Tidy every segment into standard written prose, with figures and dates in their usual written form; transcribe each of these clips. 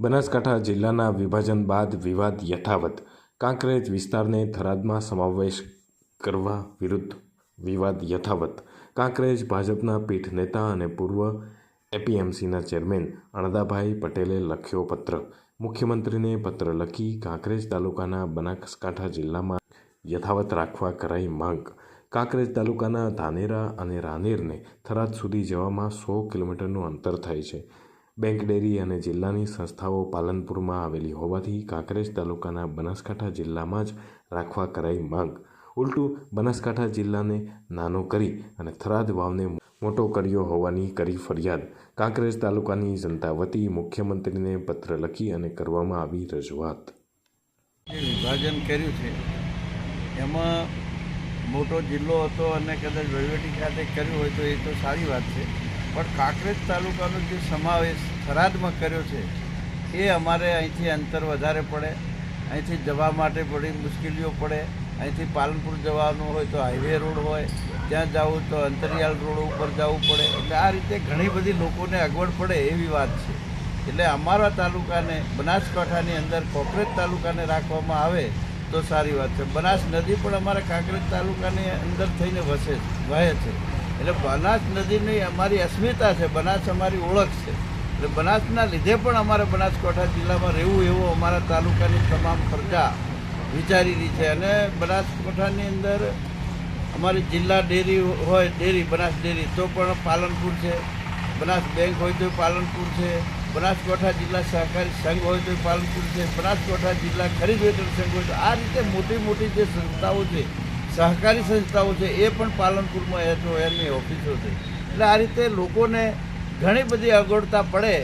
બનાસકાંઠા જિલ્લાના વિભાજન બાદ વિવાદ યથાવત. કાંકરેજ વિસ્તારને થરાદમાં સમાવેશ કરવા વિરુદ્ધ વિવાદ યથાવત. કાંકરેજ ભાજપના પીઠ નેતા અને પૂર્વ એપીએમસીના ચેરમેન અણદાભાઈ પટેલે લખ્યો પત્ર. મુખ્યમંત્રીને પત્ર લખી કાંકરેજ તાલુકાના બનાસકાંઠા જિલ્લામાં યથાવત રાખવા કરાઈ માંગ. કાંકરેજ તાલુકાના ધાનેરા અને રાનેરને થરાદ સુધી જવામાં 100 કિલોમીટરનું અંતર થાય છે. બેંક ડેરી અને જિલ્લાની સંસ્થાઓ પાલનપુરમાં આવેલી હોવાથી કાંકરેજ તાલુકાના બનાસકાંઠા જિલ્લામાં જ રાખવા કરાઈ માંગ. ઉલટું બનાસકાંઠા જિલ્લાને નાનો કરી અને થરાદ વાવને મોટો કર્યો હોવાની કરી ફરિયાદ. કાંકરેજ તાલુકાની જનતા વતી મુખ્યમંત્રીને પત્ર લખી અને કરવામાં આવી રજૂઆત. વિભાજન કર્યું છે એમાં મોટો જિલ્લો હતો અને કદાચ વહીવટી ખાતે કર્યું હોય તો એ તો સારી વાત છે, પણ કાંકરેજ તાલુકાનો જે સમાવેશ થરાદમાં કર્યો છે એ અમારે અહીંથી અંતર વધારે પડે, અહીંથી જવા માટે બધી મુશ્કેલીઓ પડે. અહીંથી પાલનપુર જવાનું હોય તો હાઈવે રોડ હોય, ત્યાં જવું તો અંતરિયાળ રોડ ઉપર જવું પડે. એટલે આ રીતે ઘણી બધી લોકોને અગવડ પડે એવી વાત છે. એટલે અમારા તાલુકાને બનાસકાંઠાની અંદર કાંકરેજ તાલુકાને રાખવામાં આવે તો સારી વાત છે. બનાસ નદી પણ અમારા કાંકરેજ તાલુકાની અંદર થઈને વહે છે. એટલે બનાસ નદીની અમારી અસ્મિતા છે, બનાસ અમારી ઓળખ છે. એટલે બનાસના લીધે પણ અમારે બનાસકાંઠા જિલ્લામાં રહેવું એવો અમારા તાલુકાની તમામ પ્રજા વિચારી રહી છે. અને બનાસકાંઠાની અંદર અમારી જિલ્લા ડેરી હોય, ડેરી બનાસ ડેરી તો પણ પાલનપુર છે, બનાસ બેંક હોય તો પાલનપુર છે, બનાસકાંઠા જિલ્લા સહકારી સંઘ હોય તો પાલનપુર છે, બનાસકાંઠા જિલ્લા ખરીદ વેચાણ સંઘ હોય તો આ રીતે મોટી મોટી જે સંસ્થાઓ છે, સહકારી સંસ્થાઓ છે, એ પણ પાલનપુરમાં એની ઓફિસો છે. એટલે આ રીતે લોકોને ઘણી બધી અગવડતા પડે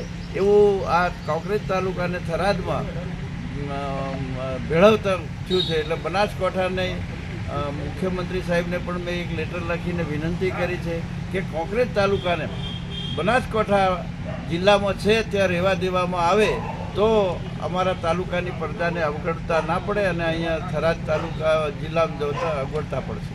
એવું આ કાંકરેજ તાલુકાને થરાદમાં ભેળવતર થયું છે. એટલે બનાસકાંઠાને મુખ્યમંત્રી સાહેબને પણ મેં એક લેટર લખીને વિનંતી કરી છે કે કાંકરેજ તાલુકાને બનાસકાંઠા જિલ્લામાં છે ત્યાં રહેવા દેવામાં આવે તો અમારા તાલુકાની પ્રજાને અવગડતા ના પડે અને અહીંયા થરાદ તાલુકા જિલ્લામાં જતા અગવડતા પડશે.